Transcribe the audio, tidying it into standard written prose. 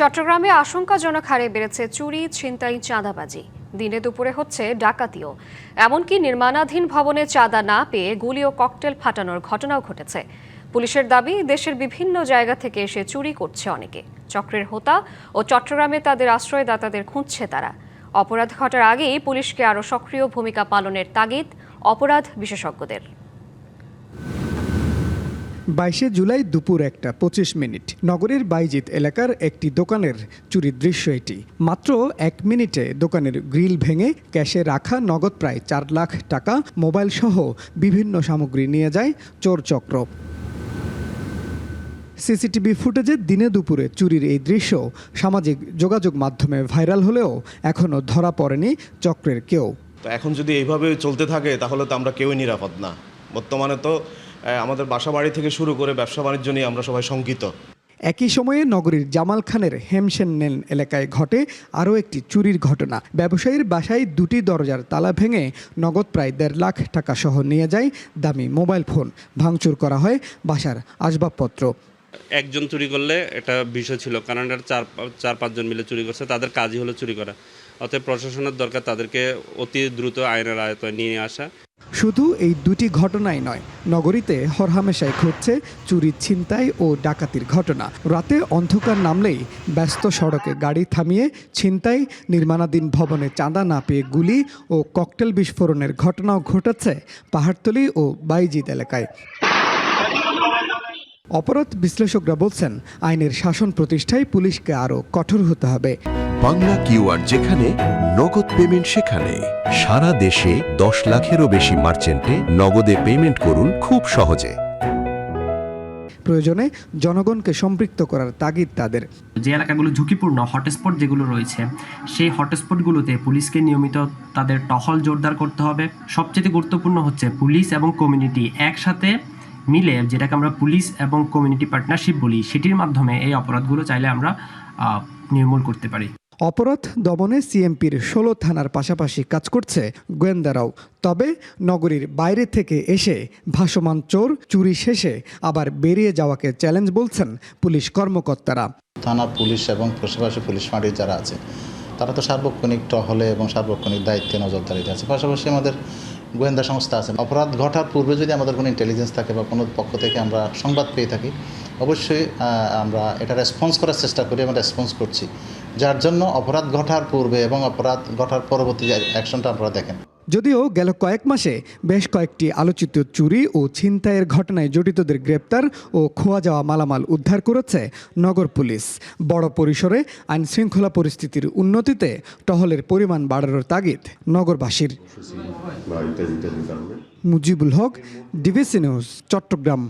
চট্টগ্রামে আশঙ্কাজনক হারে বেড়েছে চুরি, ছিনতাই, চাঁদাবাজি। দিনে দুপুরে হচ্ছে ডাকাতিও। এমনকি নির্মাণাধীন ভবনে চাঁদা না পেয়ে গুলি ও ককটেল ফাটানোর ঘটনাও ঘটেছে। পুলিশের দাবি, দেশের বিভিন্ন জায়গা থেকে এসে চুরি করছে অনেকে। চক্রের হোতা ও চট্টগ্রামে তাদের আশ্রয়দাতাদের খুঁজছে তারা। অপরাধ ঘটার আগেই পুলিশকে আরও সক্রিয় ভূমিকা পালনের তাগিদ অপরাধ বিশেষজ্ঞদের। 22 জুলাই দুপুর 1:25 নগরীর বাইজিৎ এলাকার একটি দোকানের চুরির দৃশ্য এটি। মাত্র 1 মিনিটে দোকানের গ্রিল ভেঙে ক্যাশে রাখা নগদ প্রায় 4 লাখ টাকা, মোবাইল সহ বিভিন্ন সামগ্রী নিয়ে যায় চোর চক্র। সিসিটিভি ফুটেজে দিনে দুপুরে চুরির এই দৃশ্য সামাজিক যোগাযোগ মাধ্যমে ভাইরাল হলেও এখনও ধরা পড়েনি চক্রের কেউ। তো এখন যদি এইভাবে চলতে থাকে তাহলে তো আমরা কেউই নিরাপদ না। বর্তমানে তো আমাদের বাসা বাড়ি থেকে শুরু করে ব্যবসা বাণিজ্য নিয়ে আমরা সবাই শঙ্কিত। একই সময়ে নগরীর জামাল খানের হেমসেননেল এলাকায় ঘটে আরও একটি চুরির ঘটনা। ব্যবসায়ীর বাসায় 2টি দরজার তালা ভেঙে নগদ প্রায় 1.5 লাখ টাকা সহ নিয়ে যায় দামি মোবাইল ফোন। ভাঙচুর করা হয় বাসার আসবাবপত্র। একজন চুরি করলে এটা বিষয় ছিল, কারণ এটা চার পাঁচজন মিলে চুরি করছে, তাদের কাজই হলো চুরি করা। অতএব প্রশাসনের দরকার তাদেরকে অতি দ্রুত আইনের আয়তায় নিয়ে আসা। শুধু এই 2টি ঘটনাই নয়, নগরীতে হরহামেশাই ঘটছে চুরি, ছিনতাই ও ডাকাতির ঘটনা। রাতে অন্ধকার নামলেই ব্যস্ত সড়কে গাড়ি থামিয়ে ছিনতাই, নির্মাণাধীন ভবনে চাঁদা না পেয়ে গুলি ও ককটেল বিস্ফোরণের ঘটনাও ঘটেছে পাহাড়তলী ও বাইজিৎ এলাকায়। অপরাধ বিশ্লেষকরা বলছেন, আইনের শাসন প্রতিষ্ঠায় পুলিশকে আরও কঠোর হতে হবে। বাংলা কিউআর যেখানে নগদ পেমেন্ট সেখানে। সারা দেশে 10 লাখেরও বেশি মার্চেন্টে নগদে পেমেন্ট করুন খুব সহজে। প্রয়োজনে জনগণকে সম্পৃক্ত করার তাগিদ তাদের। যে এলাকাগুলো ঝুঁকিপূর্ণ হটস্পট যেগুলো রয়েছে, সেই হটস্পটগুলোতে পুলিশকে নিয়মিত তাদের টহল জোরদার করতে হবে। সবচেয়ে গুরুত্বপূর্ণ হচ্ছে পুলিশ এবং কমিউনিটি একসাথে মিলে, যেটাকে আমরা পুলিশ এবং কমিউনিটি পার্টনারশিপ বলি, সেটির মাধ্যমে এই অপরাধগুলো চাইলে আমরা নির্মূল করতে পারি। অপরাধ দমনে সিএমপির 16 থানার পাশাপাশি কাজ করছে গোয়েন্দারাও। তবে নগরীর বাইরে থেকে এসে ভাসমান চোর, চুরি শেষে আবার বেরিয়ে যাওয়াকে চ্যালেঞ্জ বলছেন পুলিশ কর্মকর্তারা। থানা পুলিশ এবং পাশাপাশি পুলিশ ফাঁড়ি যারা আছে তারা তো সার্বক্ষণিক টহলে এবং সার্বক্ষণিক দায়িত্বে নজরদারিতে আছে। পাশাপাশি আমাদের গোয়েন্দা সংস্থা আছে। অপরাধ ঘটার পূর্বে যদি আমাদের কোনো ইন্টেলিজেন্স থাকে বা কোনো পক্ষ থেকে আমরা সংবাদ পেয়ে থাকি, অবশ্যই আমরা এটা রেসপন্স করার চেষ্টা করি এবং রেসপন্স করছি, যার জন্য অপরাধ ঘটার পূর্বে এবং অপরাধ ঘটার পরবর্তী অ্যাকশনটা আপনারা দেখেন। যদিও গেল কয়েক মাসে বেশ কয়েকটি আলোচিত চুরি ও ছিনতাইয়ের ঘটনায় জড়িতদের গ্রেপ্তার ও খোয়া যাওয়া মালামাল উদ্ধার করেছে নগর পুলিশ। বড় পরিসরে আইন শৃঙ্খলা পরিস্থিতির উন্নতিতে টহলের পরিমাণ বাড়ানোর তাগিদ নগরবাসীর। Mujibul Haque, DBC news, Chittagong.